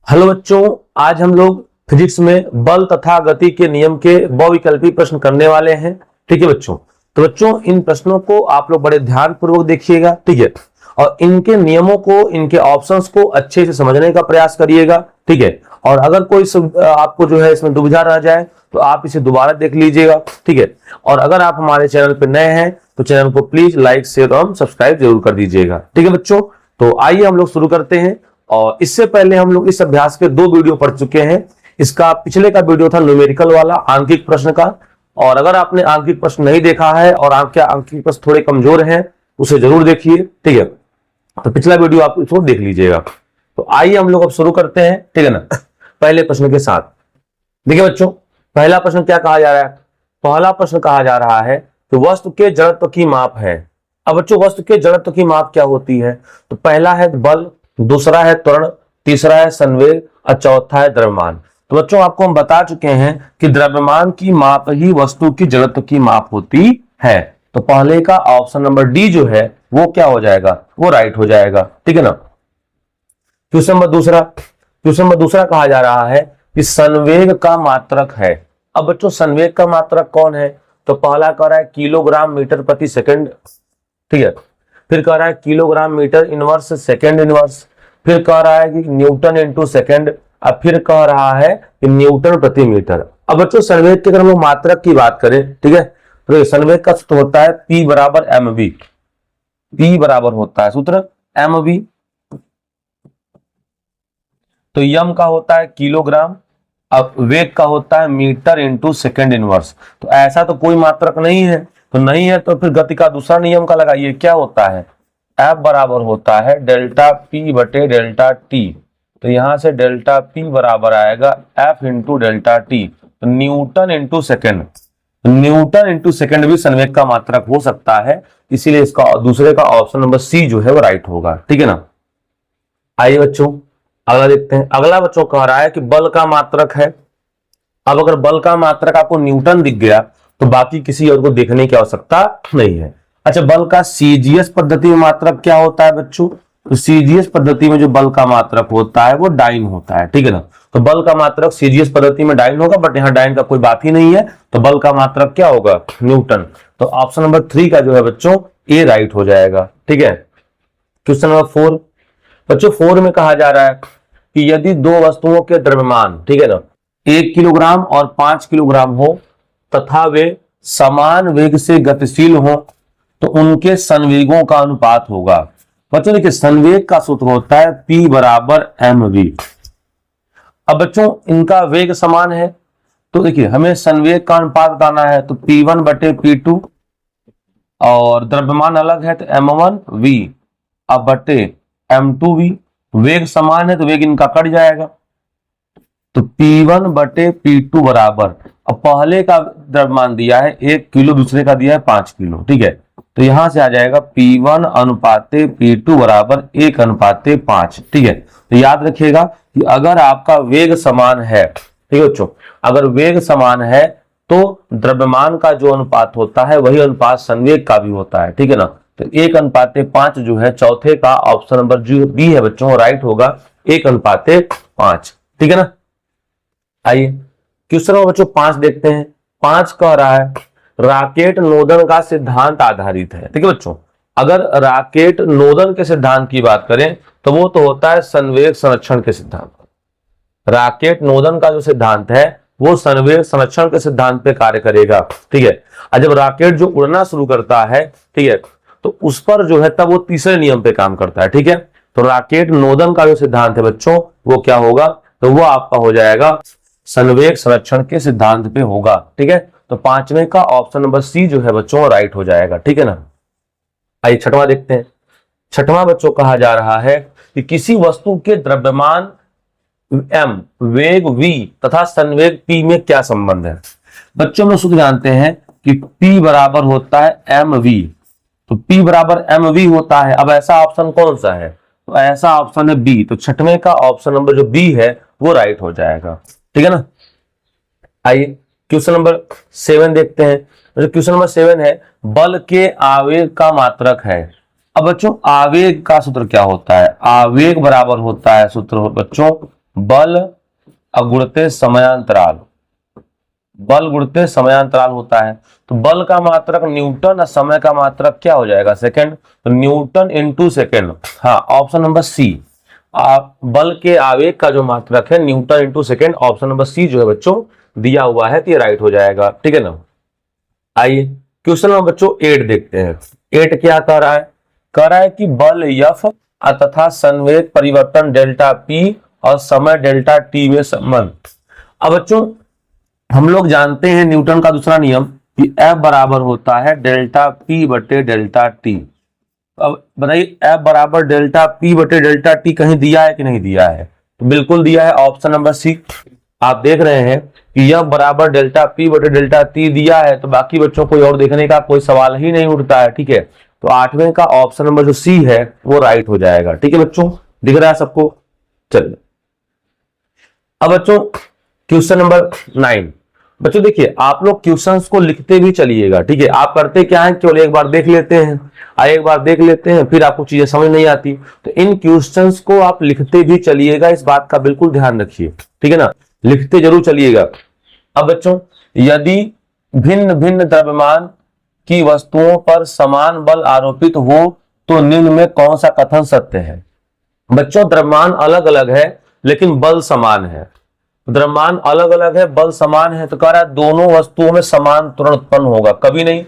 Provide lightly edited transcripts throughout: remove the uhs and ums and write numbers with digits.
Hello बच्चों, आज हम लोग फिजिक्स में बल तथा गति के नियम के बहुविकल्पी प्रश्न करने वाले हैं। ठीक है बच्चों, तो बच्चों इन प्रश्नों को आप लोग बड़े ध्यान पूर्वक देखिएगा। ठीक है, और इनके नियमों को, इनके ऑप्शंस को अच्छे से समझने का प्रयास करिएगा। ठीक है, और अगर कोई आपको जो है इसमें दुविधा रह जाए तो आप इसे दोबारा देख लीजिएगा। ठीक है, और अगर आप हमारे चैनल पर नए हैं तो चैनल को प्लीज लाइक, शेयर और सब्सक्राइब जरूर कर दीजिएगा। ठीक है बच्चों, तो आइए हम लोग शुरू करते हैं। और इससे पहले हम लोग इस अभ्यास के 2 वीडियो पढ़ चुके हैं। इसका पिछले का वीडियो था न्यूमेरिकल वाला, आंकिक प्रश्न का। और अगर आपने आंकिक प्रश्न नहीं देखा है और आपके आंकिक प्रश्न थोड़े कमजोर हैं, उसे जरूर देखिए। ठीक है, तो पिछला वीडियो आप इसको देख लीजिएगा। तो आइए हम लोग अब शुरू करते हैं। ठीक है ना, पहले प्रश्न के साथ। देखिए बच्चों, पहला प्रश्न क्या कहा जा रहा है? पहला प्रश्न कहा जा रहा है कि वस्तु के जड़त्व की माप है। अब बच्चों, वस्तु के जड़त्व की माप क्या होती है? तो पहला है बल, दूसरा है त्वरण, तीसरा है संवेग और चौथा है द्रव्यमान। तो बच्चों आपको हम बता चुके हैं कि द्रव्यमान की माप ही वस्तु की जड़त्व की माप होती है। तो पहले का ऑप्शन नंबर डी जो है वो क्या हो जाएगा? वो राइट हो जाएगा। ठीक है ना। क्वेश्चन नंबर दूसरा कहा जा रहा है कि संवेग का मात्रक है। अब बच्चों संवेग का मात्रक कौन है? तो पहला कह रहा है किलोग्राम मीटर प्रति सेकंड। ठीक है, फिर कह रहा है kilogram metre inverse second inverse, फिर कह रहा है कि न्यूटन इंटू सेकंड, अब फिर कह रहा है कि न्यूटन प्रति मीटर। अब बच्चों संवेग के अगर हम लोग मात्रक की बात करें, ठीक है, तो संवेग का सूत्र होता है P बराबर mv। P बराबर होता है सूत्र mv। तो यम का होता है किलोग्राम, अब वेग का होता है मीटर इंटू सेकंड इनवर्स। तो ऐसा तो कोई मात्रक नहीं है, तो नहीं है तो फिर गति का दूसरा नियम का लगाइए। क्या होता है? F बराबर होता है डेल्टा P बटे डेल्टा T। तो यहां से डेल्टा P बराबर आएगा F इंटू डेल्टा T। तो Newton into second, Newton into second भी संवेग का मात्रक हो सकता है, इसीलिए इसका दूसरे का ऑप्शन नंबर सी जो है वो राइट होगा। ठीक है ना। आइए बच्चों अगला देखते हैं। अगला बच्चों कह रहा है कि बल का मात्रक है। अब अगर बल का मात्रक आपको न्यूटन दिख गया तो बाकी किसी और को देखने की आवश्यकता नहीं है। अच्छा, बल का सीजीएस पद्धति में मात्रक क्या होता है बच्चों? तो सीजीएस पद्धति में जो बल का मात्रक होता है वो डाइन होता है। ठीक है ना। तो बल का मात्रक सीजीएस पद्धति में डाइन होगा, बट यहाँ डाइन का कोई बात ही नहीं है, तो बल का मात्रक क्या होगा? न्यूटन। तो ऑप्शन नंबर 3 का जो है बच्चों ए राइट हो जाएगा। ठीक है। क्वेश्चन नंबर 4 बच्चों, 4 में कहा जा रहा है कि यदि 2 वस्तुओं के द्रव्यमान, ठीक है ना, 1 किलोग्राम और 5 किलोग्राम हो तथा वे समान वेग से गतिशील हो तो उनके संवेगों का अनुपात होगा। बच्चों देखिए, संवेग का सूत्र होता है P बराबर mv। अब बच्चों इनका वेग समान है, तो देखिए हमें संवेग का अनुपात बताना है, तो P1 बटे P2, और द्रव्यमान अलग है तो m1v अब बटे m2v। वेग समान है तो वेग इनका कट जाएगा, तो P1 बटे P2 बराबर, अब पहले का द्रव्यमान दिया है 1 किलो, दूसरे का दिया है 5 किलो। ठीक है, तो यहां से आ जाएगा P1 अनुपाते P2 बराबर 1 अनुपाते 5। ठीक है, तो याद रखिएगा कि अगर आपका वेग समान है, ठीक है बच्चों, अगर वेग समान है तो द्रव्यमान का जो अनुपात होता है वही अनुपात संवेग का भी होता है। ठीक है ना। तो 1 अनुपाते 5 जो है चौथे का ऑप्शन नंबर जो बी है बच्चों राइट होगा, 1 अनुपाते 5। ठीक है ना। आइए क्वेश्चन नंबर बच्चों 5 देखते हैं। 5 कह रहा है राकेट नोदन का सिद्धांत आधारित है। ठीक है बच्चों, अगर राकेट नोदन के सिद्धांत की बात करें तो वो तो होता है संवेग संरक्षण के सिद्धांत। राकेट नोदन का जो सिद्धांत है वो संवेग संरक्षण के सिद्धांत पे कार्य करेगा। ठीक है, और जब राकेट जो उड़ना शुरू करता है, ठीक है, तो उस पर जो है तब वो तीसरे नियम पे काम करता है। ठीक है, तो राकेट नोदन का जो सिद्धांत है बच्चों वो क्या होगा? तो वो आपका हो जाएगा संवेग संरक्षण के सिद्धांत पे होगा। ठीक है, तो 5वें का ऑप्शन नंबर सी जो है बच्चों राइट हो जाएगा। ठीक है ना। आइए 6वां देखते हैं। 6वां बच्चों कहा जा रहा है कि किसी वस्तु के द्रव्यमान m, वेग v तथा संवेग p में क्या संबंध है? बच्चों हम सूत्र जानते हैं कि p बराबर होता है mv। तो p बराबर mv होता है। अब ऐसा ऑप्शन कौन सा है? तो ऐसा ऑप्शन है बी। तो 6वें का ऑप्शन नंबर जो बी है वो राइट हो जाएगा। ठीक है ना। आइए क्वेश्चन नंबर 7 देखते हैं। क्वेश्चन नंबर 7 है बल के आवेग का मात्रक है। अब बच्चों आवेग का सूत्र क्या होता है? आवेग बराबर होता है सूत्र बच्चों बल गुणित समयांतराल, बल गुणित समयांतराल होता है। तो बल का मात्रक न्यूटन और समय का मात्रक क्या हो जाएगा? सेकंड। तो न्यूटन इनटू सेकंड, हाँ ऑप्शन नंबर सी। आप बल के आवेग का जो मात्रक है newton into second, option number C जो है बच्चों दिया हुआ है, तो ये राइट हो जाएगा। ठीक है ना। आइए क्वेश्चन नंबर बच्चों 8 देखते हैं। 8 क्या कह रहा है? कह रहा है कि बल F तथा संवेग परिवर्तन डेल्टा P और समय डेल्टा T में संबंध। अब बच्चों हम लोग जानते हैं न्यूटन का दूसरा नियम कि F बराबर होता है डेल्टा P बटे डेल्टा T। अब बताइए F बराबर डेल्टा P बटे डेल्टा T कहीं दिया है कि नहीं दिया है? तो बिल्कुल दिया है, ऑप्शन नंबर सी। आप देख रहे हैं कि F बराबर डेल्टा P बटे डेल्टा T दिया है, तो बाकी बच्चों को और देखने का कोई सवाल ही नहीं उठता है। ठीक है, तो 8वें का ऑप्शन नंबर जो सी है वो राइट हो जाएगा। ठीक है बच्चों, दिख रहा है सबको? चलिए अब बच्चों क्वेश्चन नंबर 9। बच्चों देखिए आप लोग क्वेश्चंस को लिखते भी चलिएगा। ठीक है, आप करते क्या है, केवल एक बार देख लेते हैं, एक बार देख लेते हैं, फिर आपको चीजें समझ नहीं आती। तो इन क्वेश्चंस को आप लिखते भी चलिएगा, इस बात का बिल्कुल ध्यान रखिए। ठीक है ना, लिखते जरूर चलिएगा। अब बच्चों यदि भिन्न भिन्न द्रव्यमान की वस्तुओं पर समान बल आरोपित हो तो निम्न में कौन सा कथन सत्य है? बच्चों द्रव्यमान अलग अलग है लेकिन बल समान है। द्रव्यमान अलग अलग है, बल समान है, तो कह रहा है दोनों वस्तुओं में समान त्वरण उत्पन्न होगा। कभी नहीं,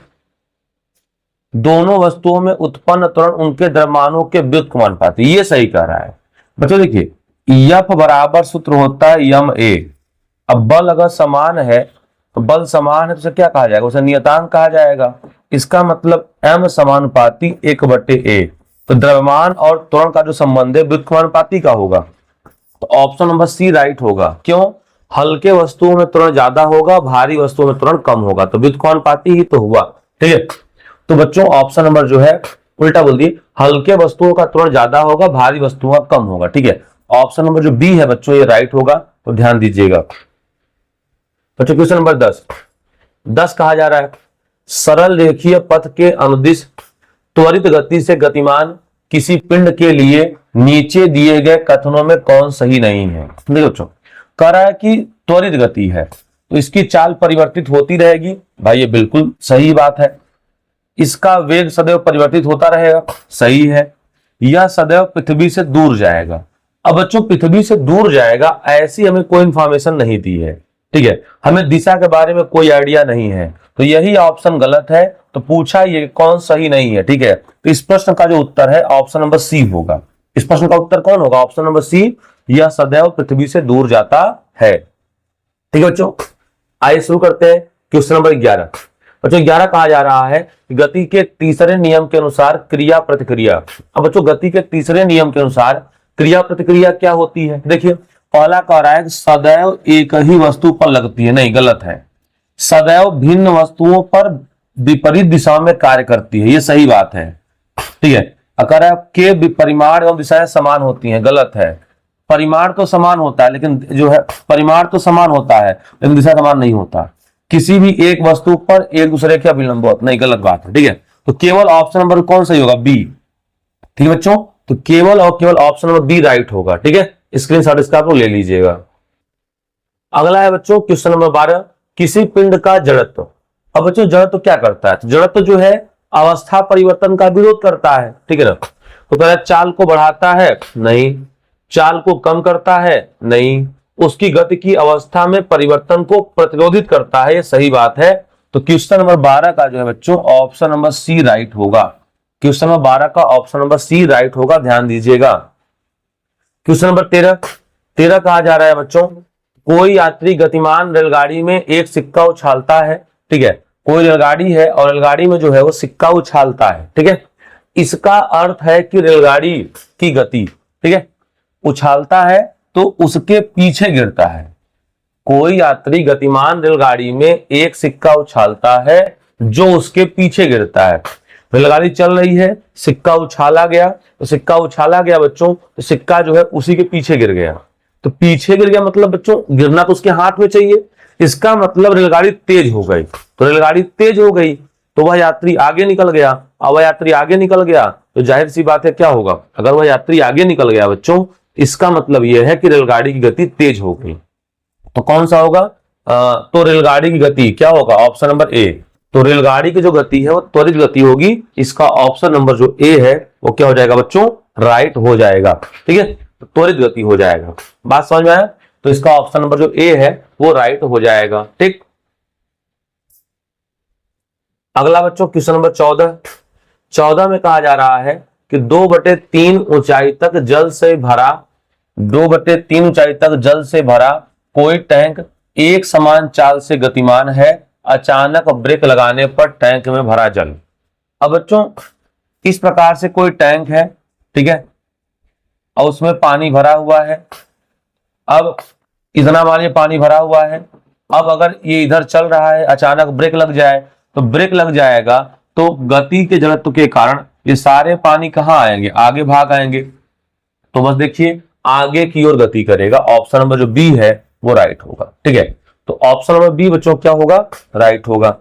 दोनों वस्तुओं में उत्पन्न त्वरण उनके द्रव्यमानों के व्युत्क्रमानुपाती, ये सही कह रहा है। बच्चों देखिए F बराबर सूत्र होता है ma। अब बल अगर समान है तो बल समान है तो उसे क्या कहा जाएगा? उसे नियतांक कहा जाएगा। इसका मतलब m समानुपाती 1/a। तो द्रव्यमान और त्वरण का जो संबंध है व्युत्क्रमानुपाती का होगा, तो ऑप्शन नंबर सी राइट होगा। क्यों? हल्के वस्तुओं में त्वरण ज्यादा होगा, भारी वस्तुओं में त्वरण कम होगा, तो व्युत्क्रमानुपाती ही तो हुआ। ठीक है, तो बच्चों ऑप्शन नंबर जो है उल्टा बोल दिए, हल्के वस्तुओं का त्वरण ज्यादा होगा, भारी वस्तुओं का कम होगा। ठीक है, ऑप्शन नंबर जो बी है बच्चों ये राइट होगा, तो ध्यान दीजिएगा। बच्चों क्वेश्चन नंबर 10 कहा जा रहा है सरल रेखीय पथ के अनुदिश त्वरित गति से गतिमान किसी पिंड के लिए नीचे दिए गए कथनों में कौन सही नहीं है? देखो बच्चों कह रहा है कि त्वरित गति है तो इसकी चाल परिवर्तित होती रहेगी। भाई ये बिल्कुल सही बात है। इसका वेग सदैव परिवर्तित होता रहेगा, सही है। यह सदैव पृथ्वी से दूर जाएगा। अब बच्चों पृथ्वी से दूर जाएगा ऐसी हमें कोई इंफॉर्मेशन नहीं दी है। ठीक है, हमें दिशा के बारे में कोई आइडिया नहीं है, तो यही ऑप्शन गलत है। तो पूछा ये कौन सही नहीं है। ठीक है, तो इस प्रश्न का जो उत्तर है ऑप्शन नंबर सी होगा। इस प्रश्न का उत्तर कौन होगा? ऑप्शन नंबर सी, यह सदैव पृथ्वी से दूर जाता है। ठीक है बच्चों, आइए शुरू करते हैं क्वेश्चन नंबर 11। बच्चों 11 कहा जा रहा है गति के तीसरे नियम के अनुसार क्रिया प्रतिक्रिया। अब बच्चों गति के तीसरे नियम के अनुसार क्रिया प्रतिक्रिया क्या होती है? देखिए पहला कह रहा है सदैव एक ही वस्तु पर लगती है, नहीं गलत है। सदैव भिन्न वस्तुओं पर विपरीत दिशा में कार्य करती है, ये सही बात है। ठीक है, अगर के परिमाण एवं दिशाएं समान होती हैं, गलत है। परिमाण तो समान होता है लेकिन जो है परिमाण तो समान होता है लेकिन दिशा समान नहीं होता। किसी भी एक वस्तु पर एक दूसरे के अभिलंब होता नहीं, गलत बात है। ठीक है, तो केवल ऑप्शन नंबर कौन सही होगा? बी। ठीक है बच्चों, तो केवल और केवल ऑप्शन नंबर बी राइट होगा। ठीक है, स्क्रीनशॉट इसका आप लोग ले लीजिएगा। अगला है बच्चों क्वेश्चन नंबर 12, किसी पिंड का जड़त्व। अब बच्चों जड़त्व क्या करता है? तो जड़त्व जो है अवस्था परिवर्तन का विरोध करता है। ठीक है ना, तो पहले चाल को बढ़ाता है? नहीं। चाल को कम करता है? नहीं। उसकी गति की अवस्था में परिवर्तन को प्रतिरोधित करता है, ये सही बात है। तो क्वेश्चन नंबर 12 का जो है बच्चों ऑप्शन नंबर सी राइट होगा। क्वेश्चन नंबर 12 का ऑप्शन नंबर सी राइट होगा, ध्यान दीजिएगा। क्वेश्चन नंबर 13 कहा जा रहा है बच्चों कोई यात्री गतिमान रेलगाड़ी में एक सिक्का उछालता है। ठीक है, कोई रेलगाड़ी है और रेलगाड़ी में जो है वो सिक्का उछालता है। ठीक है, इसका अर्थ है कि रेलगाड़ी की गति, ठीक है, उछालता है तो उसके पीछे गिरता है। कोई यात्री गतिमान रेलगाड़ी में एक सिक्का उछालता है जो उसके पीछे गिरता है। रेलगाड़ी चल रही है, सिक्का उछाला गया, तो सिक्का उछाला गया बच्चों, तो सिक्का जो है उसी के पीछे गिर गया। तो पीछे गिर गया मतलब बच्चों गिरना तो उसके हाथ में चाहिए, इसका मतलब रेलगाड़ी तेज हो गई। तो रेलगाड़ी तेज हो गई तो वह यात्री आगे निकल गया। अब वह यात्री आगे निकल गया तो जाहिर सी बात है क्या होगा? अगर वह यात्री आगे निकल गया बच्चों, इसका मतलब यह है कि रेलगाड़ी की गति तेज हो गई। तो कौन सा होगा? तो रेलगाड़ी की गति क्या होगा? Option number A. तो रेलगाड़ी की जो गति है वो त्वरित गति होगी। इसका ऑप्शन नंबर जो ए है वो क्या हो जाएगा बच्चों? राइट हो जाएगा। ठीक है, तो त्वरित गति हो जाएगा। बात समझ में आया? तो इसका ऑप्शन नंबर जो ए है वो राइट हो जाएगा। ठीक, अगला बच्चों क्वेश्चन नंबर 14 में कहा जा रहा है कि 2/3 ऊंचाई तक जल से भरा 2/3 ऊंचाई तक जल से भरा कोई टैंक एक समान चाल से गतिमान है। अचानक ब्रेक लगाने पर टैंक में भरा जल। अब बच्चों इस प्रकार से कोई टैंक है, ठीक है, और उसमें पानी भरा हुआ है। अब इतना मानिए पानी भरा हुआ है। अब अगर ये इधर चल रहा है, अचानक ब्रेक लग जाए तो ब्रेक लग जाएगा, तो गति के जड़त्व के कारण ये सारे पानी कहां आएंगे? आगे भाग आएंगे। तो बस देखिए आगे की ओर गति करेगा। ऑप्शन नंबर जो बी है वो राइट होगा। ठीक है, तो ऑप्शन नंबर बी बच्चों क्या होगा? राइट होगा।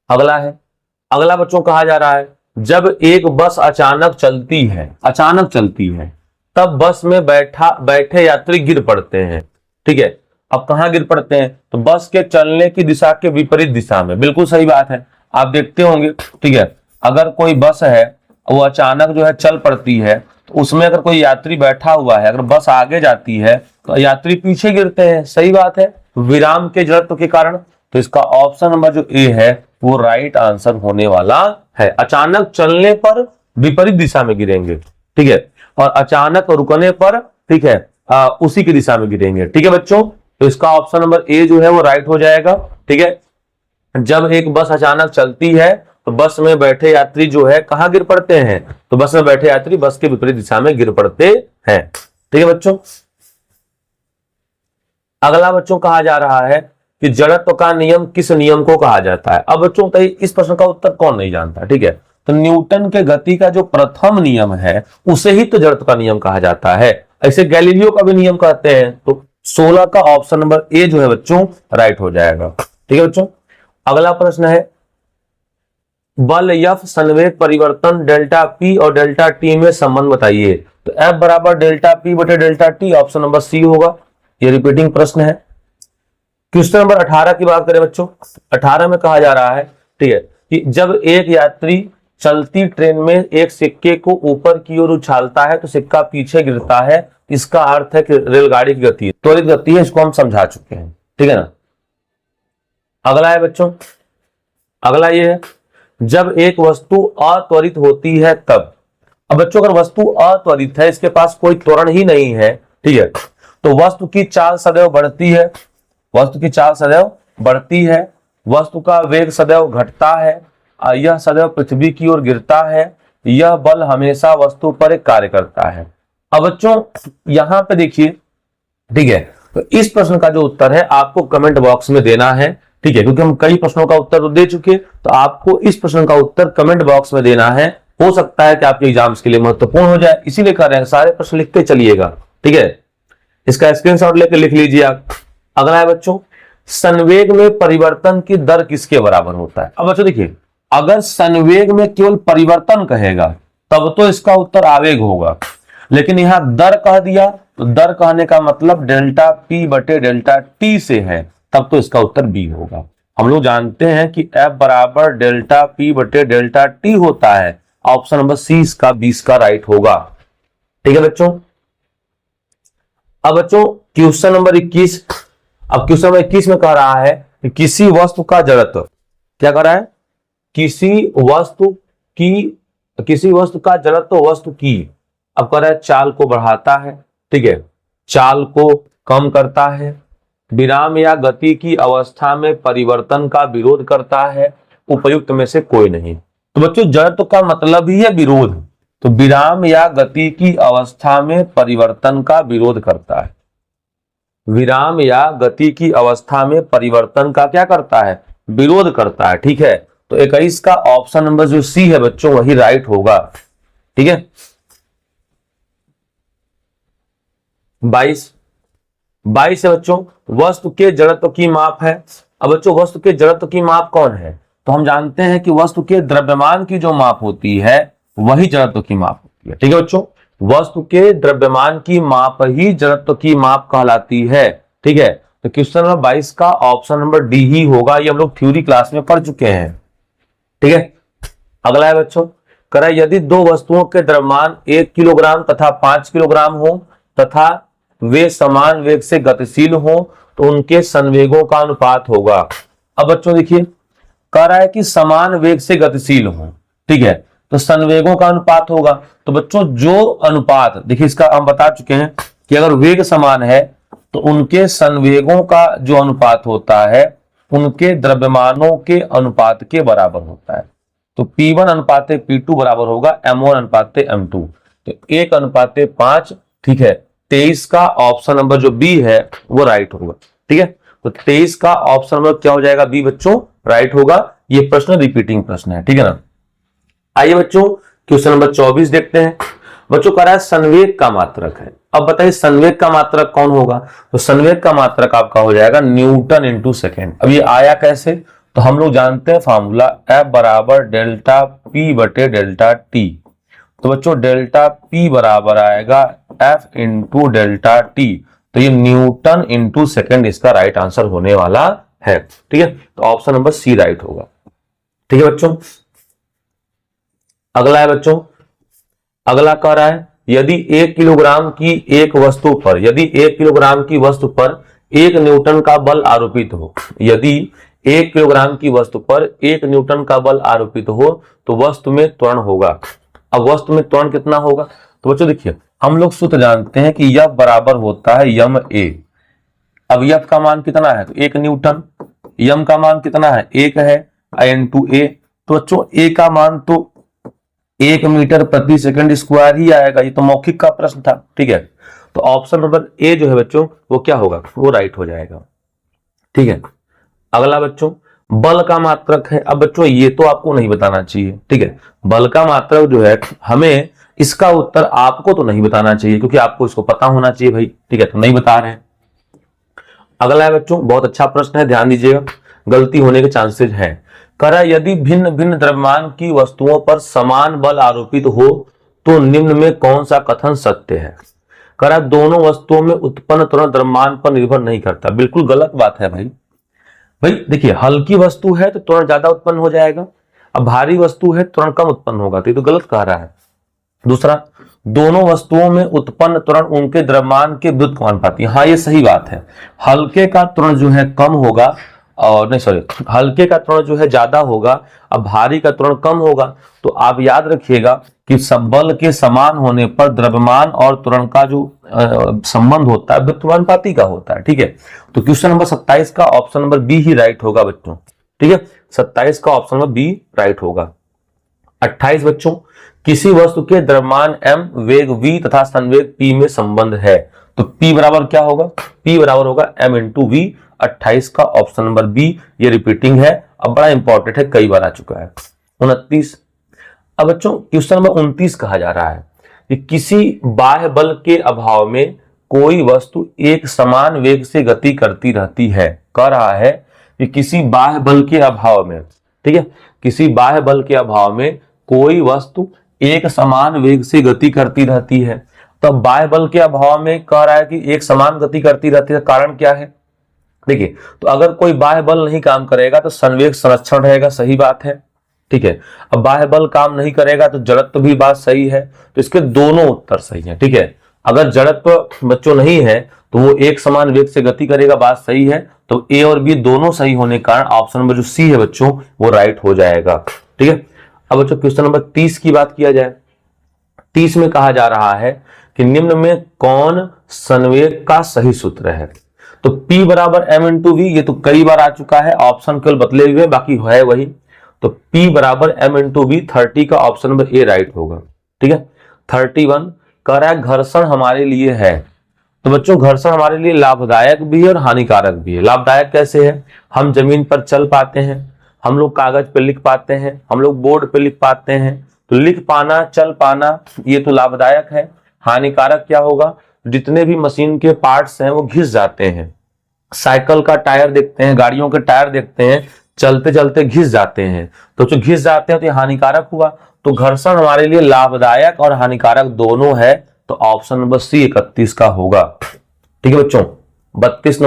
अगला बच्चों कहा जा रहा है जब एक बस अचानक चलती है तब बस में बैठे यात्री गिर पड़ते हैं। ठीक है, अब कहां गिर पड़ते हैं? तो बस के चलने की दिशा के विपरीत दिशा में। बिल्कुल सही बात है, आप देखते होंगे। ठीक है, अगर कोई बस है वो अचानक जो है चल पड़ती है, तो उसमें अगर कोई यात्री बैठा हुआ है, अगर बस आगे जाती है तो यात्री पीछे गिरते हैं। सही बात है, विराम के जड़त्व के कारण। तो इसका ऑप्शन नंबर जो ए है वो राइट आंसर होने वाला है। अचानक चलने पर विपरीत दिशा में गिरेंगे। ठीक है, और अचानक रुकने पर, ठीक है, उसी की दिशा में गिरेंगे। ठीक है बच्चों, तो इसका ऑप्शन नंबर ए जो है वो राइट हो जाएगा। ठीक है, जब एक बस अचानक चलती है तो बस में बैठे यात्री जो है कहां गिर पड़ते हैं? तो बस में बैठे यात्री बस के विपरीत दिशा में गिर पड़ते हैं। ठीक है बच्चों, अगला बच्चों कहा जा रहा है कि जड़त्व का नियम किस नियम को कहा जाता है? अब बच्चों इस प्रश्न का उत्तर कौन नहीं जानता? ठीक है, तो न्यूटन के गति का जो प्रथम नियम है उसे ही तो जड़त्व का नियम कहा जाता है। ऐसे गैलीलियो का भी नियम कहते हैं। तो 16 का ऑप्शन नंबर ए जो है बच्चों राइट हो जाएगा। ठीक है बच्चों, अगला प्रश्न है बल F संवेग परिवर्तन डेल्टा P और डेल्टा T में संबंध बताइए। तो F बराबर डेल्टा P बटे delta T, option number C होगा। ये रिपीटिंग प्रश्न है। क्वेश्चन नंबर 18 की बात करें बच्चों, 18 में कहा जा रहा है, ठीक है, कि जब एक यात्री चलती ट्रेन में एक सिक्के को ऊपर की ओर उछालता है तो सिक्का पीछे गिरता है। इसका अर्थ है कि रेलगाड़ी की गति त्वरित गति है। इसको हम समझा चुके हैं। ठीक है ना। अगला है बच्चों, अगला ये है जब एक वस्तु अत्वरित होती है तब। अब बच्चों अगर वस्तु अत्वरित है, इसके पास कोई त्वरण ही नहीं है, ठीक है, तो वस्तु की चाल सदैव बढ़ती है। वस्तु की चाल सदैव बढ़ती है, वस्तु का वेग सदैव घटता है, यह सदैव पृथ्वी की ओर गिरता है, यह बल हमेशा वस्तु पर एक कार्य करता है। अब बच्चों यहां पे देखिए, ठीक है, तो इस प्रश्न का जो उत्तर है आपको कमेंट बॉक्स में देना है। ठीक है, क्योंकि हम कई प्रश्नों का उत्तर तो दे चुके, तो आपको इस प्रश्न का उत्तर कमेंट बॉक्स में देना है। हो सकता है कि आपके एग्जाम्स के लिए महत्वपूर्ण हो जाए, इसीलिए कर रहे हैं। सारे प्रश्न लिखते चलिएगा। ठीक है, इसका स्क्रीनशॉट लेकर लिख लीजिए आप। अगला है बच्चों संवेग में परिवर्तन की दर किसके बराबर होता है? अब बच्चों देखिए, अगर संवेग में केवल परिवर्तन कहेगा तब तो इसका उत्तर आवेग होगा, लेकिन यहां दर कह दिया तो दर कहने का मतलब डेल्टा P बटे डेल्टा T से है, तब तो इसका उत्तर बी होगा। हम लोग जानते हैं कि F बराबर डेल्टा P बटे डेल्टा T होता है। ऑप्शन नंबर सी इसका 20 का राइट होगा। ठीक है बच्चों, अब बच्चों क्वेश्चन नंबर 21। अब क्वेश्चन नंबर 21 में कह रहा है कि किसी वस्तु का जड़त्व, क्या कह रहा है? किसी वस्तु का जड़त्व वस्तु की, अब कह रहा है चाल को बढ़ाता है, ठीक है, चाल को कम करता है, विराम या गति की अवस्था में परिवर्तन का विरोध करता है, उपयुक्त में से कोई नहीं। तो बच्चों जड़त्व का मतलब ही है विरोध, तो विराम या गति की अवस्था में परिवर्तन का विरोध करता है। विराम या गति की अवस्था में परिवर्तन का क्या करता है? विरोध करता है। ठीक है, तो 21 का ऑप्शन नंबर जो सी है बच्चों वही राइट होगा। ठीक है, 22 है बच्चों वस्तु के जड़त्व की माप है। अब बच्चों वस्तु के जड़त्व की माप कौन है? तो हम जानते हैं कि वस्तु के द्रव्यमान की जो माप होती है वही जड़त्व की माप होती है। ठीक है बच्चों, वस्तु के द्रव्यमान की माप ही जड़त्व की माप कहलाती है। ठीक है, तो क्वेश्चन नंबर 22 का ऑप्शन नंबर डी ही होगा। ये हम लोग थ्योरी क्लास में पढ़ चुके हैं। ठीक है, अगला है बच्चों, करा यदि दो वस्तुओं के द्रव्यमान 1 किलोग्राम तथा 5 किलोग्राम हो तथा वे समान वेग से गतिशील हो तो उनके संवेगों का अनुपात होगा। अब बच्चों देखिए, कह रहा है कि समान वेग से गतिशील हो, ठीक है, तो संवेगों का अनुपात होगा। तो बच्चों जो अनुपात, देखिए इसका हम बता चुके हैं कि अगर वेग समान है तो उनके संवेगों का जो अनुपात होता है उनके द्रव्यमानों के अनुपात के बराबर होता है। तो P1 अनुपाते P2 बराबर होगा M1 अनुपाते M2, तो 1 अनुपाते 5। ठीक है, 23 का ऑप्शन नंबर जो बी है वो राइट होगा। ठीक है, तो 23 का ऑप्शन नंबर क्या हो जाएगा, बी बच्चों राइट होगा। ये प्रश्न रिपीटिंग प्रश्न है। ठीक है ना। आइए बच्चों क्वेश्चन नंबर 24 देखते हैं। बच्चों कह रहा है संवेग का मात्रक है। अब बताइए संवेग का मात्रक कौन होगा, तो संवेग का मात्रक आपका हो जाएगा न्यूटन इंटू सेकेंड। अब ये आया कैसे, तो हम लोग जानते हैं फॉर्मूला F बराबर डेल्टा P बटे डेल्टा T। तो बच्चों डेल्टा P बराबर आएगा F इंटू डेल्टा T, तो ये न्यूटन इंटू सेकेंड इसका राइट आंसर होने वाला है। ठीक है, तो ऑप्शन नंबर सी राइट होगा। ठीक है बच्चों, अगला है बच्चों, अगला कह रहा है यदि 1 किलोग्राम की एक वस्तु पर, यदि 1 किलोग्राम की वस्तु पर 1 न्यूटन का बल आरोपित हो, यदि 1 किलोग्राम की वस्तु पर 1 न्यूटन का बल आरोपित हो तो वस्तु में त्वरण होगा। अब वस्तु में त्वरण कितना होगा, तो बच्चों देखिए हम लोग सूत्र जानते हैं कि F बराबर होता है यम ए। अब F का मान कितना है, तो 1 न्यूटन, यम का मान कितना है 1 है, N2 A, तो बच्चों A का मान तो 1 मीटर प्रति सेकंड स्क्वायर ही आएगा। ये तो मौखिक का प्रश्न था। ठीक है, तो ऑप्शन नंबर ए जो है बच्चों वो क्या होगा, वो राइट हो जाएगा। ठीक है, अगला बच्चों बल का मात्रक है। अब बच्चों ये तो आपको नहीं बताना चाहिए। ठीक है, बल का मात्रक जो है हमें इसका उत्तर आपको तो नहीं बताना चाहिए क्योंकि आपको इसको पता होना चाहिए भाई। ठीक है, तो नहीं बता रहे हैं। अगला है बच्चों, बहुत अच्छा प्रश्न है, ध्यान दीजिएगा, गलती होने के चांसेस है। करा यदि भिन्न भिन्न द्रव्यमान की वस्तुओं पर समान बल आरोपित हो तो निम्न में कौन सा कथन सत्य है। करा दोनों वस्तुओं में उत्पन्न त्वरण द्रव्यमान पर निर्भर नहीं करता। बिल्कुल गलत बात है भाई। भाई देखिए हल्की वस्तु है तो त्वरण ज्यादा उत्पन्न हो जाएगा, अब भारी वस्तु है त्वरण कम उत्पन्न होगा, तो ये तो गलत कह रहा है। दूसरा, दोनों वस्तुओं में उत्पन्न त्वरण उनके द्रव्यमान के विरुद्ध समानुपाती है। हाँ ये सही बात है, हल्के का त्वरण जो है कम होगा, और नहीं सॉरी, हल्के का त्वरण जो है ज्यादा होगा, अब भारी का त्वरण कम होगा। तो आप याद रखिएगा कि सब बल के समान होने पर द्रव्यमान और त्वरण का जो संबंध होता है व्युत्क्रमानुपाती का होता है। ठीक है, तो क्वेश्चन नंबर 27 का ऑप्शन नंबर बी ही राइट होगा बच्चों। ठीक है, 27 का ऑप्शन नंबर बी राइट होगा। 28 बच्चों, किसी वस्तु के द्रव्यमान m, वेग v तथा संवेग p में संबंध है, तो p बराबर क्या होगा, p बराबर होगा m इंटू वी। 28 का ऑप्शन नंबर बी ये रिपीटिंग है, अब बड़ा इंपॉर्टेंट है, कई बार आ चुका है। 29, अब बच्चों क्वेश्चन नंबर 29 कहा जा रहा है कि किसी बाह्य बल के अभाव में कोई वस्तु एक समान वेग से गति करती रहती है। कह रहा है कि किसी बाह्य बल के अभाव में, ठीक है, किसी बाह्य बल के अभाव में कोई वस्तु एक समान वेग से गति करती रहती है। तो बाह्य बल के अभाव में कह रहा है कि एक समान गति करती रहती है, कारण क्या है। देखिए, तो अगर कोई बाह्य बल नहीं काम करेगा तो संवेग संरक्षण रहेगा, सही बात है। ठीक है, अब बाह्य बल काम नहीं करेगा तो जड़त्व भी बात सही है, तो इसके दोनों उत्तर सही है। ठीक है, अगर जड़त्व बच्चों नहीं है तो वो एक समान वेग से गति करेगा, बात सही है। तो ए और बी दोनों सही होने के कारण ऑप्शन नंबर जो सी है बच्चों वो राइट हो जाएगा। ठीक है, अब बच्चों क्वेश्चन नंबर 30 की बात किया जाए। 30 में कहा जा रहा है कि निम्न में कौन संवेग का सही सूत्र है। तो P बराबर m इंटू वी, ये तो कई बार आ चुका है, ऑप्शन केवल बदले हुए बाकी है वही। तो P बराबर m इंटू वी, 30 का ऑप्शन नंबर ए राइट होगा। ठीक है, 31 कह रहा है घर्षण हमारे लिए है। तो बच्चों घर्षण हमारे लिए लाभदायक भी है और हानिकारक भी है। लाभदायक कैसे है, हम जमीन पर चल पाते हैं, हम लोग कागज पे लिख पाते हैं, हम लोग बोर्ड पे लिख पाते हैं, तो लिख पाना चल पाना ये तो लाभदायक है। हानिकारक क्या होगा, जितने भी मशीन के पार्ट्स हैं वो घिस जाते हैं। साइकिल का टायर देखते हैं, गाड़ियों के टायर देखते हैं, चलते चलते घिस जाते हैं, तो जो घिस जाते हैं तो ये हानिकारक हुआ। तो घर्षण हमारे लिए लाभदायक और हानिकारक दोनों है, तो ऑप्शन नंबर सी 31 का होगा। ठीक है बच्चों। 32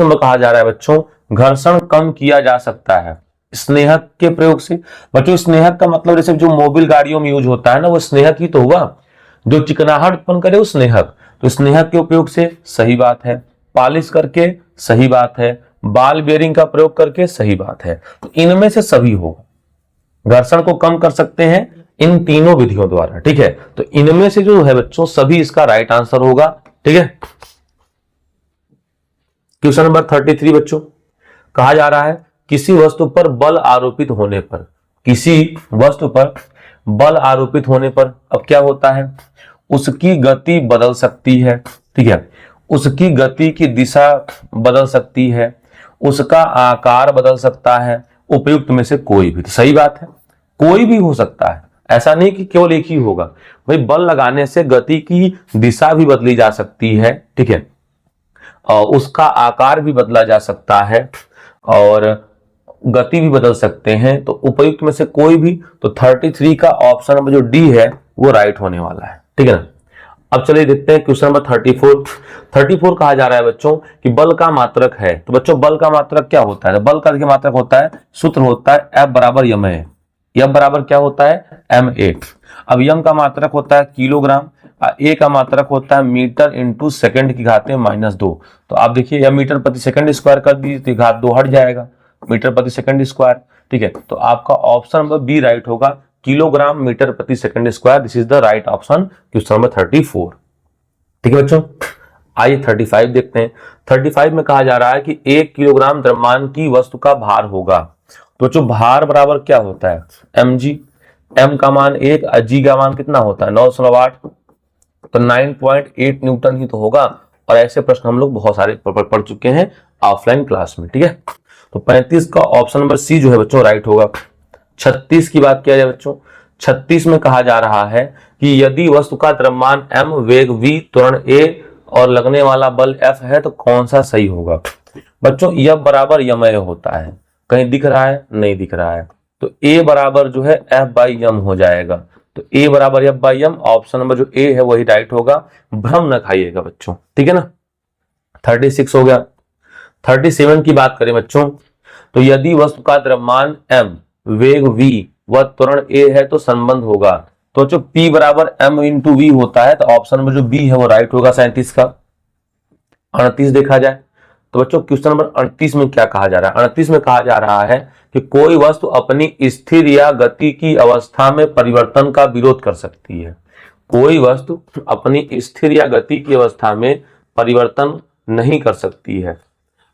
नंबर कहा जा रहा है बच्चों, घर्षण कम किया जा सकता है स्नेहक के प्रयोग से। बच्चों स्नेहक का मतलब जैसे जो मोबिल गाड़ियों में यूज होता है ना, वो स्नेहक ही तो हुआ, जो चिकनाहट उत्पन्न करे वो स्नेहक। तो स्नेहक के उपयोग से सही बात है, पॉलिश करके सही बात है, बाल बेयरिंग का प्रयोग करके सही बात है। तो इनमें से सभी होगा। घर्षण को कम कर सकते हैं इन तीनों विधियों द्वारा। ठीक है, तो इनमें से जो है बच्चों सभी इसका राइट आंसर होगा। ठीक है। क्वेश्चन नंबर 33 बच्चों, कहा जा रहा है किसी वस्तु पर बल आरोपित होने पर, किसी वस्तु पर बल आरोपित होने पर अब क्या होता है, उसकी गति बदल सकती है। ठीक है, उसकी गति की दिशा बदल सकती है, उसका आकार बदल सकता है, उपयुक्त में से कोई भी। तो सही बात है, कोई भी हो सकता है, ऐसा नहीं कि केवल एक ही होगा। भाई बल लगाने से गति की दिशा भी बदली जा सकती है। ठीक है, और उसका आकार भी बदला जा सकता है और गति भी बदल सकते हैं, तो उपयुक्त में से कोई भी। तो 33 का ऑप्शन नंबर जो डी है वो राइट होने वाला है। ठीक है ना। अब चलिए देखते हैं क्वेश्चन नंबर 34 कहा जा रहा है बच्चों कि बल का मात्रक है। तो बच्चों बल का मात्रक क्या होता है, बल का मात्रक होता है, सूत्र होता है F बराबर यम ए। यम बराबर क्या होता है, ma। अब यम का मात्रक होता है किलोग्राम, ए का मात्रक होता है मीटर इंटू सेकंड की घात -2। तो आप देखिए यह मीटर प्रति सेकंड स्क्वायर कर दीजिए तो घात 2 हट जाएगा, मीटर प्रति सेकंड स्क्वायर। ठीक है, तो आपका ऑप्शन नंबर बी राइट होगा, किलोग्राम मीटर प्रति second square. This is the right option, question number 34। ठीक है बच्चों, आइए 35 देखते हैं। 35 में कहा जा रहा है कि 1 किलोग्राम द्रव्यमान की वस्तु का भार होगा। तो बच्चों भार बराबर क्या होता है, mg। m का मान 1, g का मान कितना होता है 908, तो 9.8 न्यूटन ही तो होगा। और ऐसे प्रश्न हम लोग बहुत सारे पढ़ चुके हैं ऑफलाइन क्लास में। ठीक है, तो 35 का ऑप्शन नंबर सी जो है बच्चों राइट होगा। 36 की बात किया जाए बच्चों, 36 में कहा जा रहा है कि यदि वस्तु का द्रव्यमान m, वेग v, त्वरण a और लगने वाला बल F है तो कौन सा सही होगा। बच्चों यह बराबर यम ए होता है, कहीं दिख रहा है, नहीं दिख रहा है, तो a बराबर जो है F बाई यम हो जाएगा। तो a बराबर F by m, option number जो a है वही राइट होगा, भ्रम न खाइएगा बच्चों। ठीक है ना। 36 हो गया। 37 की बात करें बच्चों, तो यदि वस्तु का द्रव्यमान m, वेग v व त्वरण a है तो संबंध होगा। तो जो p बराबर m इंटू वी होता है, तो ऑप्शन नंबर जो b है वो राइट होगा 37 का। 38 देखा जाए तो बच्चों क्वेश्चन नंबर 38 में क्या कहा जा रहा है, 38 में कहा जा रहा है कि कोई वस्तु अपनी स्थिर या गति की अवस्था में परिवर्तन का विरोध कर सकती है। कोई वस्तु अपनी स्थिर या गति की अवस्था में परिवर्तन नहीं कर सकती है।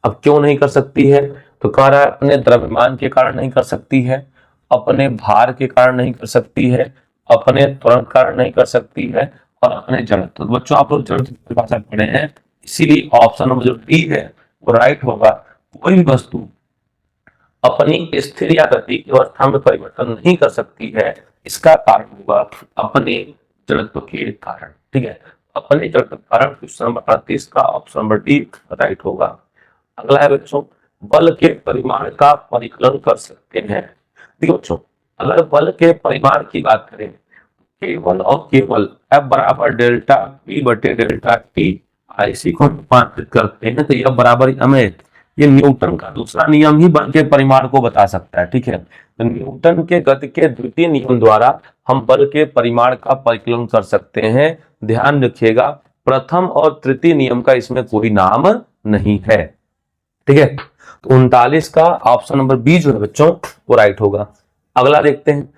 अब क्यों नहीं कर सकती है, तो कह रहा है अपने द्रव्यमान के कारण नहीं कर सकती है, अपने भार के कारण नहीं कर सकती है, अपने त्वरण के कारण नहीं कर सकती है, और अपने जड़त्व। तो बच्चों आप लोग जड़त्व की भाषा पढ़े हैं, इसीलिए ऑप्शन नंबर जो डी है वो राइट होगा। कोई भी वस्तु अपनी स्थिर या गति की अवस्था में परिवर्तन नहीं कर सकती है, इसका कारण होगा अपने जड़त्व के कारण। ठीक है, अपने जड़त्व के कारण क्वेश्चन नंबर 38 का ऑप्शन नंबर डी राइट होगा। अगला है बच्चों, बल के परिमाण का परिकलन कर सकते हैं। देखिए बच्चों, अगर बल के परिमाण की बात करें, केवल और केवल F बराबर डेल्टा P बटे डेल्टा T IC को रूपांतरित करते हैं, तो यह बराबर हमें ये न्यूटन का दूसरा नियम ही बल के परिमाण को बता सकता है। ठीक है, तो न्यूटन के गति के द्वितीय नियम द्वारा हम बल के परिमाण का परिकलन कर सकते हैं। ध्यान रखिएगा, प्रथम और तृतीय नियम का इसमें कोई नाम नहीं है। ठीक है, तो 39 का ऑप्शन नंबर बी जो है बच्चों वो राइट होगा। अगला देखते हैं।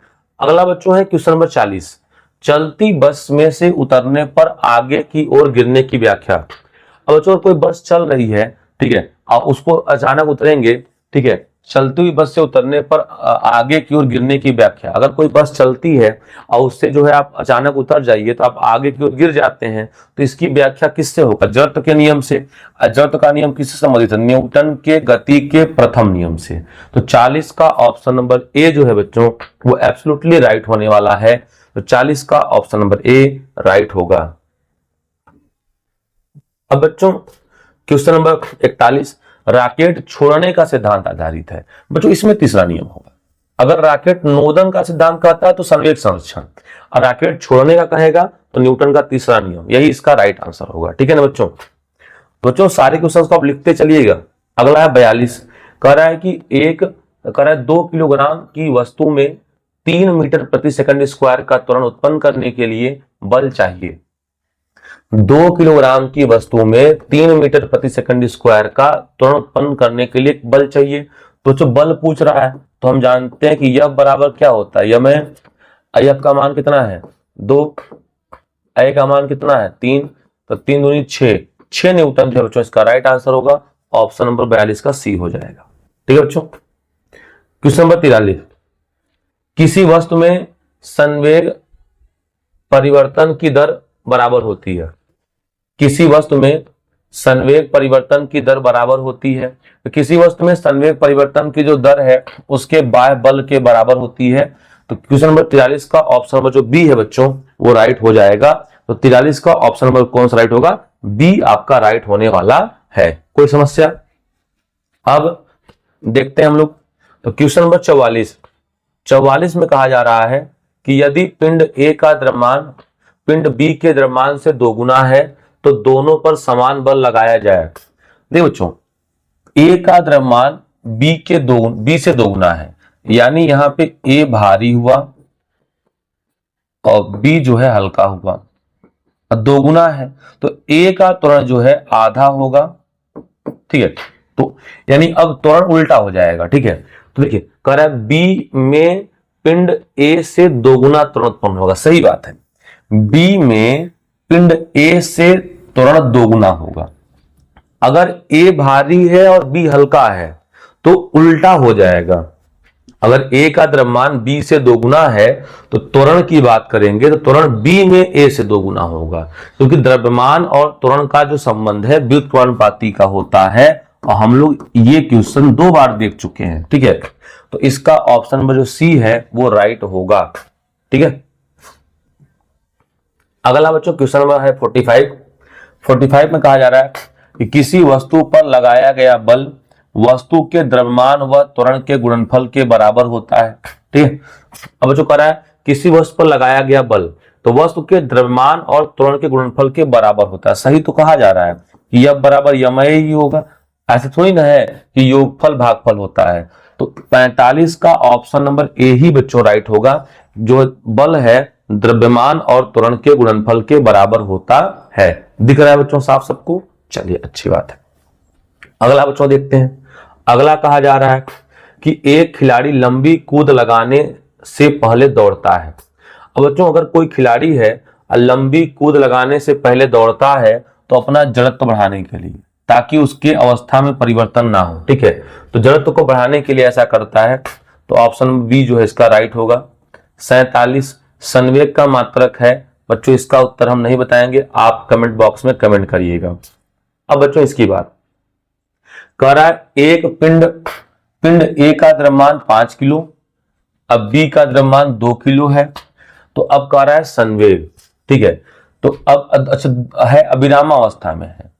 अगला बच्चों है क्वेश्चन नंबर 40, चलती बस में से उतरने पर आगे की ओर गिरने की व्याख्या। अब बच्चों कोई बस चल रही है, ठीक है, और उसको अचानक उतरेंगे, ठीक है, चलती हुई बस से उतरने पर आगे की ओर गिरने की व्याख्या। अगर कोई बस चलती है और उससे जो है आप अचानक उतर जाइए तो आप आगे की ओर गिर जाते हैं, तो इसकी व्याख्या किससे होगा, जड़त्व के नियम से। जड़त्व का नियम किससे संबंधित है, न्यूटन के गति के प्रथम नियम से। तो 40 का ऑप्शन नंबर ए जो है बच्चों वो एब्सोल्युटली राइट होने वाला है। तो 40 का ऑप्शन नंबर ए राइट होगा। अब बच्चों क्वेश्चन नंबर 41, राकेट छोड़ने का सिद्धांत आधारित है। बच्चों इसमें तीसरा नियम होगा। अगर राकेट नोदन का सिद्धांत कहता है तो संवेग संरक्षण, और राकेट छोड़ने का कहेगा तो न्यूटन का तीसरा नियम, यही इसका राइट आंसर होगा। ठीक है ना बच्चों। बच्चों सारे क्वेश्चंस को आप लिखते चलिएगा। अगला है 42, कह रहा है कि 2 किलोग्राम की वस्तु में 3 मीटर प्रति सेकंड स्क्वायर का त्वरण उत्पन्न करने के लिए बल चाहिए। 2 किलोग्राम की वस्तु में 3 मीटर प्रति सेकंड स्क्वायर का त्वरण उत्पन्न करने के लिए बल चाहिए। तो जो बल पूछ रहा है तो हम जानते हैं कि F बराबर क्या होता है, F का मान कितना है 2, A का मान कितना है 3, तो 3 दूनी 6 न्यूटन जो बच्चों इसका राइट आंसर होगा ऑप्शन नंबर 42 का सी हो जाएगा। ठीक है बच्चों। क्वेश्चन नंबर 43, किसी वस्तु में संवेग परिवर्तन की दर बराबर होती है। किसी वस्तु में संवेग परिवर्तन की दर बराबर होती है, तो किसी वस्तु में संवेग परिवर्तन की जो दर है उसके बाह्य बल के बराबर होती है। तो क्वेश्चन नंबर 43 का ऑप्शन नंबर जो बी है बच्चों वो राइट हो जाएगा। तो 43 का ऑप्शन नंबर कौन सा राइट होगा, बी आपका राइट होने वाला है। कोई समस्या? अब देखते हैं हम लोग। तो क्वेश्चन नंबर 44 में कहा जा रहा है कि यदि पिंड ए का द्रव्यमान पिंड बी के द्रव्यमान से दोगुना है तो दोनों पर समान बल लगाया जाए। देखो बच्चों, ए का द्रव्यमान बी से दोगुना है, यानी यहां पे ए भारी हुआ और बी जो है हल्का हुआ, और दोगुना है तो ए का त्वरण जो है आधा होगा। ठीक है, तो यानी अब त्वरण उल्टा हो जाएगा। ठीक है, तो देखिए कह रहा है बी में पिंड ए से दोगुना त्वरण उत्पन्न होगा। सही बात है, बी में पिंड ए से त्वरण दोगुना होगा। अगर ए भारी है और बी हल्का है तो उल्टा हो जाएगा। अगर ए का द्रव्यमान बी से दोगुना है तो त्वरण की बात करेंगे तो त्वरण बी में ए से दोगुना होगा, क्योंकि द्रव्यमान और त्वरण का जो संबंध है व्युत्क्रमानुपाती का होता है, और हम लोग ये क्वेश्चन 2 बार देख चुके हैं। ठीक है, तो इसका ऑप्शन नंबर जो सी है वो राइट होगा। ठीक है, अगला बच्चों क्वेश्चन नंबर है 45 में कहा जा रहा है कि किसी वस्तु पर लगाया गया बल वस्तु के द्रव्यमान व त्वरण के गुणनफल के बराबर होता है। ठीक है, अब जो कह रहा है किसी वस्तु पर लगाया गया बल तो वस्तु के द्रव्यमान और त्वरण के गुणनफल के बराबर होता है। सही तो कहा जा रहा है कि F बराबर यमय ही होगा, ऐसे थोड़ी ना है कि योगफल भागफल होता है। तो 45 का ऑप्शन नंबर ए ही बच्चों राइट होगा, जो बल है द्रव्यमान और त्वरण के गुणनफल के बराबर होता है। दिख रहा है बच्चों साफ सबको? चलिए अच्छी बात है। अगला बच्चों देखते हैं। अगला कहा जा रहा है कि एक खिलाड़ी लंबी कूद लगाने से पहले दौड़ता है। अब बच्चों अगर कोई खिलाड़ी है और लंबी कूद लगाने से पहले दौड़ता है तो अपना जड़त्व बढ़ाने के लिए, ताकि उसके अवस्था में परिवर्तन ना हो। ठीक है, तो जड़त्व को बढ़ाने के लिए ऐसा करता है, तो ऑप्शन बी जो है इसका राइट होगा। 47 संवेग का मात्रक है। बच्चों इसका उत्तर हम नहीं बताएंगे, आप कमेंट बॉक्स में कमेंट करिएगा। अब बच्चों इसकी बात कह रहा है, एक पिंड ए का द्रव्यमान 5 किलो, अब बी का द्रव्यमान 2 किलो है, तो अब कह रहा है संवेग। ठीक है, तो अब अच्छा है अविराम अवस्था में है।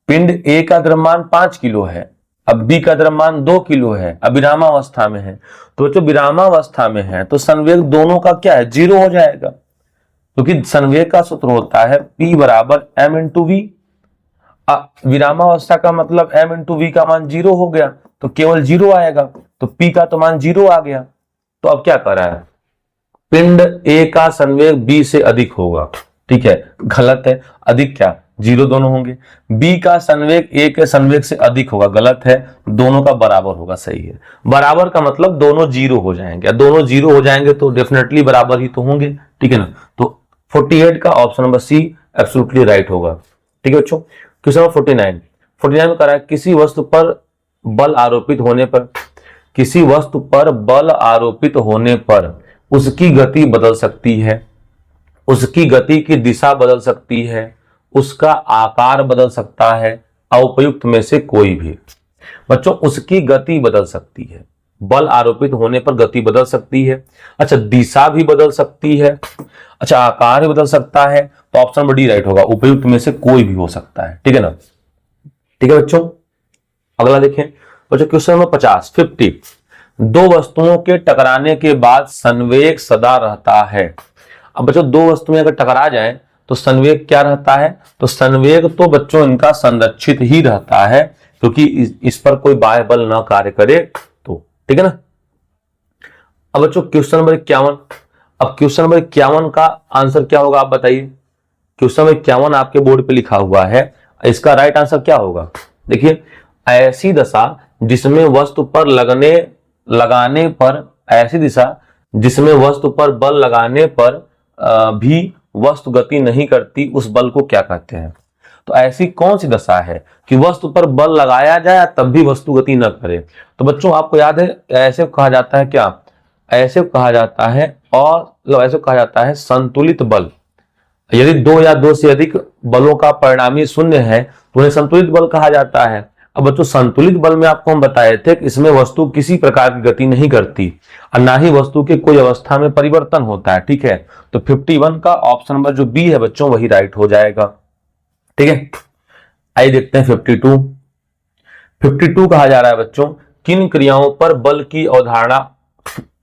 पिंड ए का द्रव्यमान 5 किलो है, अब बी का द्रव्यमान 2 किलो है, अविराम अवस्था में है। तो जो विरामावस्था में है तो संवेग दोनों का क्या है, 0 हो जाएगा, क्योंकि संवेग का सूत्र होता है P बराबर m इंटू वी। विरामावस्था का मतलब m इंटू वी का मान 0 हो गया तो केवल 0 आएगा, तो P का तो मान 0 आ गया। तो अब क्या कर रहा है, पिंड A का संवेग B से अधिक होगा। ठीक है, गलत है, अधिक क्या 0 दोनों होंगे। B का संवेग A के संवेग से अधिक होगा, गलत है, दोनों का बराबर होगा। सही है, बराबर का मतलब दोनों 0 हो जाएंगे, दोनों 0 हो जाएंगे तो डेफिनेटली बराबर ही तो होंगे। ठीक है ना, तो 48 का option number C absolutely right होगा। ठीक है बच्चों, क्वेश्चन नंबर 49 में कह रहा है किसी वस्तु पर बल आरोपित होने पर उसकी गति बदल सकती है, उसकी गति की दिशा बदल सकती है, उसका आकार बदल सकता है, उपयुक्त में से कोई भी। बच्चों उसकी गति बदल सकती है, बल आरोपित होने पर गति बदल सकती है, अच्छा दिशा भी बदल सकती है, अच्छा आकार भी बदल सकता है, तो ऑप्शन नंबर डी राइट होगा, उपयुक्त में से कोई भी हो सकता है। ठीक है ना, ठीक है बच्चों। अगला देखें बच्चों क्वेश्चन नंबर 50 दो वस्तुओं के टकराने के बाद संवेग सदा रहता है। अब बच्चों दो वस्तुएं अगर टकरा जाएं तो संवेग क्या रहता है? तो संवेग तो बच्चों इनका संरक्षित ही रहता है, क्योंकि इस पर कोई बाह्य बल न कार्य करे तो, ठीक है ना। अब बच्चों क्वेश्चन नंबर 51, अब क्वेश्चन नंबर 51 का आंसर क्या होगा आप बताइए। क्वेश्चन नंबर 51 आपके बोर्ड पे लिखा हुआ है, इसका राइट आंसर क्या होगा? देखिए, ऐसी दशा जिसमें वस्तु पर लगाने पर, ऐसी दिशा जिसमें वस्तु पर बल लगाने पर भी वस्तु गति नहीं करती, उस बल को क्या कहते हैं? तो ऐसी कौन सी दशा है कि वस्तु पर बल लगाया जाए तब भी वस्तु गति न करे? तो बच्चों आपको याद है ऐसे कहा जाता है क्या? ऐसे कहा जाता है, और ऐसे कहा जाता है संतुलित बल। यदि दो या दो से अधिक बलों का परिणामी शून्य है तो उन्हें संतुलित बल कहा जाता है। अब बच्चों संतुलित बल में आपको हम बताए थे कि इसमें वस्तु किसी प्रकार की गति नहीं करती और ना ही वस्तु के कोई अवस्था में परिवर्तन होता है, ठीक है। तो 51 का ऑप्शन नंबर जो बी है बच्चों वही राइट हो जाएगा, ठीक है। आइए देखते हैं 52 कहा जा रहा है बच्चों किन क्रियाओं पर बल की अवधारणा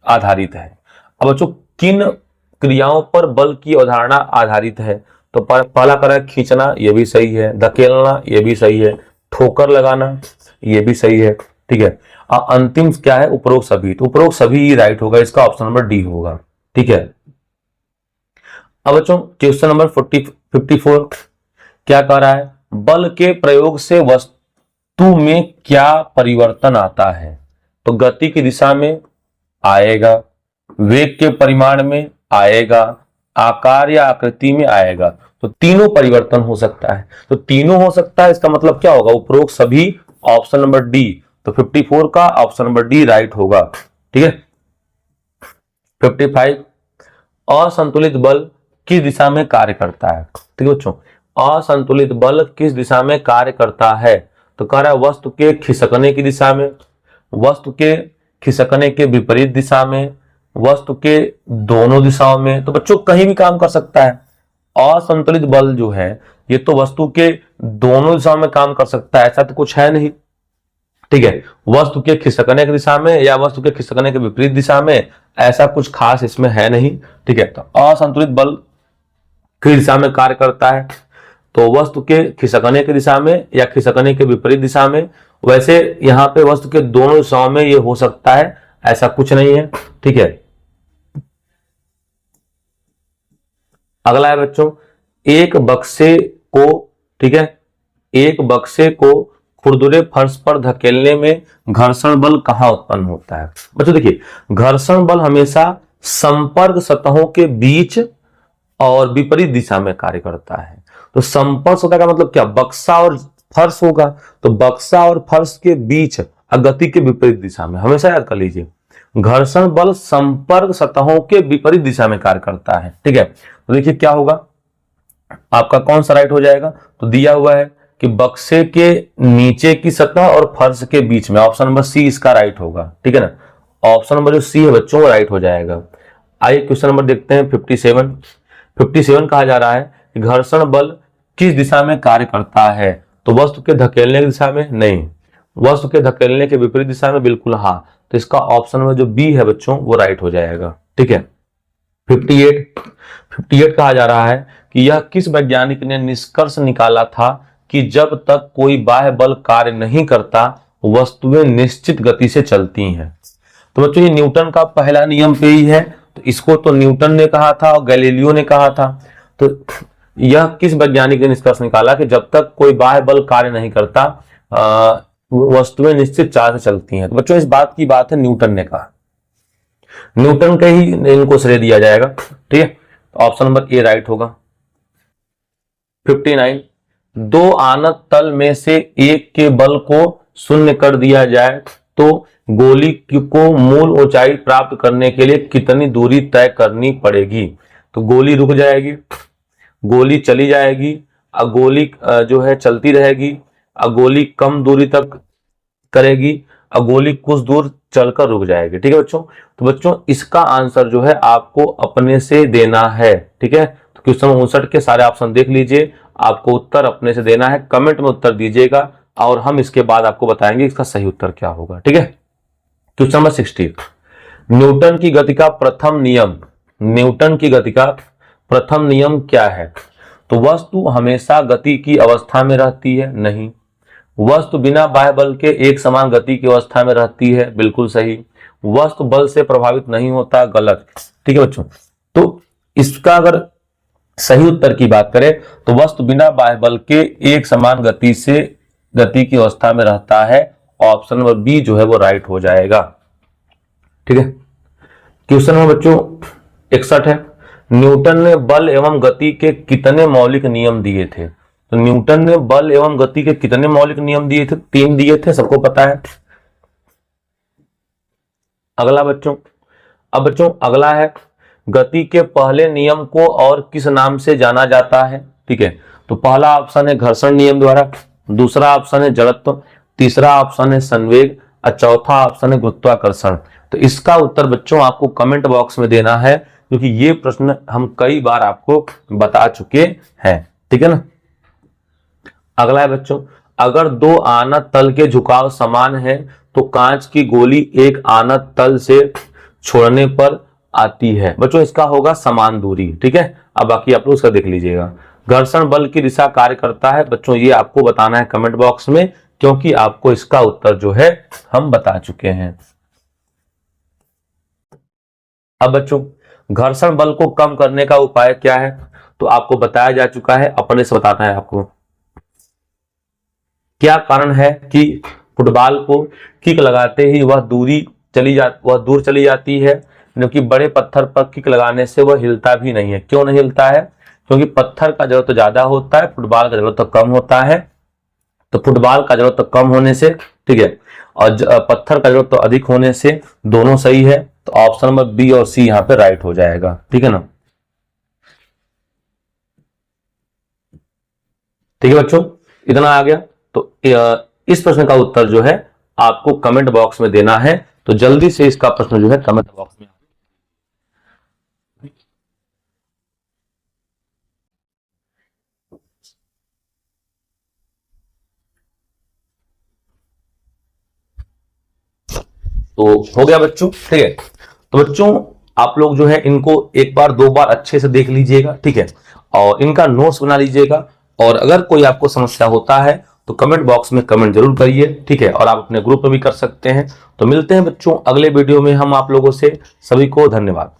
आधारित है। अब बच्चों किन क्रियाओं पर बल की अवधारणा आधारित है? तो पहला करा खींचना, ये भी सही है, धकेलना ये भी सही है, ठोकर लगाना ये भी सही है, ठीक है। अंतिम क्या है? उपरोक्त सभी, तो उपरोक्त सभी ही राइट होगा, इसका ऑप्शन नंबर डी होगा, ठीक है। अब बच्चों क्वेश्चन नंबर 54 क्या कह रहा है? बल के प्रयोग से वस्तु में क्या परिवर्तन आता है? तो गति की दिशा में आएगा, वेग के परिमाण में आएगा, आकार या आकृति में आएगा। तो तीनों परिवर्तन हो सकता है, तो तीनों हो सकता है, इसका मतलब क्या होगा? उपरोक्त सभी, ऑप्शन नंबर डी। तो 54 का ऑप्शन नंबर डी राइट होगा, ठीक है। 55 असंतुलित बल किस दिशा में कार्य करता है? ठीक है बच्चों, असंतुलित बल किस दिशा में कार्य करता है? तो कह रहा है वस्तु के खिसकने की दिशा में, वस्तु के खिसकने के विपरीत दिशा में, वस्तु के दोनों दिशाओं में। तो बच्चों कहीं भी काम कर सकता है। असंतुलित बल जो है ये तो वस्तु के दोनों दिशाओं में काम कर सकता है, ऐसा तो कुछ है नहीं, ठीक है। वस्तु के खिसकने की दिशा में या वस्तु के खिसकने के विपरीत दिशा में, ऐसा कुछ खास इसमें है नहीं, ठीक है। तो असंतुलित बल किस दिशा में कार्य करता है? तो वस्तु के खिसकने की दिशा में या खिसकने के विपरीत दिशा में। वैसे यहां पे वस्तु के दोनों दिशाओं में ये हो सकता है, ऐसा कुछ नहीं है, ठीक है। अगला है बच्चों एक बक्से को, ठीक है, एक बक्से को खुरदुरे फर्श पर धकेलने में घर्षण बल कहां उत्पन्न होता है? बच्चों देखिए, घर्षण बल हमेशा संपर्क सतहों के बीच और विपरीत दिशा में कार्य करता है। तो संपर्क सतह का मतलब क्या? बक्सा और फर्श होगा, तो बक्सा और फर्श के बीच गति के विपरीत दिशा में, हमेशा याद कर लीजिए घर्षण बल संपर्क सतहों के विपरीत दिशा में कार्य करता है, ठीक है। तो देखिए क्या होगा, आपका कौन सा राइट हो जाएगा? तो दिया हुआ है कि बक्से के नीचे की सतह और फर्श के बीच में, ऑप्शन नंबर सी इसका राइट होगा, ठीक है ना। ऑप्शन नंबर जो सी है बच्चों वो राइट हो जाएगा। आइए क्वेश्चन नंबर देखते हैं 57 कहा जा रहा है कि घर्षण बल किस दिशा में कार्य करता है? तो वस्तु के धकेलने की दिशा में नहीं, वस्तु के धकेलने के विपरीत दिशा में बिल्कुल हाँ। तो इसका ऑप्शन में जो बी है बच्चों वो राइट हो जाएगा, ठीक है। 58 कहा जा रहा है कि यह किस वैज्ञानिक ने निष्कर्ष निकाला था कि जब तक कोई बाह्य बल कार्य नहीं करता वस्तुएं निश्चित गति से चलती हैं? तो बच्चों ये न्यूटन का पहला नियम पे ही है, तो इसको तो न्यूटन ने कहा था और गैलीलियो ने कहा था। तो यह किस वैज्ञानिक ने निष्कर्ष निकाला कि जब तक कोई बाह्य बल कार्य नहीं करता वस्तुएं निश्चित चाल से चलती हैं? तो बच्चों इस बात की बात है न्यूटन ने कहा, न्यूटन के ही इनको श्रेय दिया जाएगा, ठीक है। तो ऑप्शन नंबर ए राइट होगा। 59 दो आनत तल में से एक के बल को शून्य कर दिया जाए तो गोली को मूल ऊंचाई प्राप्त करने के लिए कितनी दूरी तय करनी पड़ेगी? तो गोली रुक जाएगी, गोली चली जाएगी, गोली जो है चलती रहेगी, गोली कम दूरी तक करेगी, गोली कुछ दूर चलकर रुक जाएगी, ठीक है बच्चों। तो बच्चों इसका आंसर जो है आपको अपने से देना है, ठीक है। तो क्वेश्चन 59 के सारे ऑप्शन देख लीजिए, आपको उत्तर अपने से देना है, कमेंट में उत्तर दीजिएगा। और हम इसके बाद आपको बताएंगे इसका सही उत्तर क्या होगा। ठीक है, क्वेश्चन नंबर 60, न्यूटन की गति का प्रथम नियम, न्यूटन की गति का प्रथम नियम क्या है? तो वस्तु हमेशा गति की अवस्था में रहती है, नहीं। वस्तु बिना बाह्य बल के एक समान गति की अवस्था में रहती है, बिल्कुल सही। वस्तु बल से प्रभावित नहीं होता, गलत। ठीक है बच्चों, तो इसका अगर सही उत्तर की बात करें तो वस्तु बिना बाह्य बल के एक समान गति की अवस्था में रहता है। ऑप्शन नंबर बी जो है वो राइट हो जाएगा। ठीक है, क्वेश्चन नंबर बच्चों 61 है, न्यूटन ने बल एवं गति के कितने मौलिक नियम दिए थे? तो न्यूटन ने बल एवं गति के कितने मौलिक नियम दिए थे? 3 दिए थे, सबको पता है। अगला बच्चों, अब बच्चों अगला है, गति के पहले नियम को और किस नाम से जाना जाता है? ठीक है, तो पहला ऑप्शन है घर्षण नियम द्वारा, दूसरा ऑप्शन है जड़त्व, तीसरा ऑप्शन है संवेग और चौथा ऑप्शन है गुरुत्वाकर्षण। तो इसका उत्तर बच्चों आपको कमेंट बॉक्स में देना है, क्योंकि ये प्रश्न हम कई बार आपको बता चुके हैं। ठीक है ना। अगला है बच्चों, अगर दो आनत तल के झुकाव समान है तो कांच की गोली एक आनत तल से छोड़ने पर आती है। बच्चों इसका होगा समान दूरी। ठीक है, अब बाकी आप लोग उसका देख लीजिएगा। घर्षण बल की दिशा कार्य करता है, बच्चों ये आपको बताना है कमेंट बॉक्स में, क्योंकि आपको इसका उत्तर जो है हम बता चुके हैं। अब बच्चों घर्षण बल को कम करने का उपाय क्या है? तो आपको बताया जा चुका है, अपने से बताना है आपको। क्या कारण है कि फुटबॉल को किक लगाते ही वह दूर चली जाती है, जबकि बड़े पत्थर पर किक लगाने से वह हिलता भी नहीं है? क्यों नहीं हिलता है? क्योंकि पत्थर का जरूरत तो ज्यादा होता है, फुटबॉल का जरूरत तो कम होता है। तो फुटबॉल का जरूरत तो कम होने से, ठीक है, और पत्थर का जरूरत तो अधिक होने से दोनों सही है। तो ऑप्शन नंबर बी और सी यहाँ पे राइट हो जाएगा। ठीक है ना। ठीक है बच्चों, इतना आ गया। तो इस प्रश्न का उत्तर जो है आपको कमेंट बॉक्स में देना है, तो जल्दी से इसका प्रश्न जो है कमेंट बॉक्स में। तो हो गया बच्चों। ठीक है, तो बच्चों आप लोग जो है इनको एक बार दो बार अच्छे से देख लीजिएगा। ठीक है, और इनका नोट्स बना लीजिएगा, और अगर कोई आपको समस्या होता है तो कमेंट बॉक्स में कमेंट जरूर करिए। ठीक है, और आप अपने ग्रुप में भी कर सकते हैं। तो मिलते हैं बच्चों अगले वीडियो में हम आप लोगों से। सभी को धन्यवाद।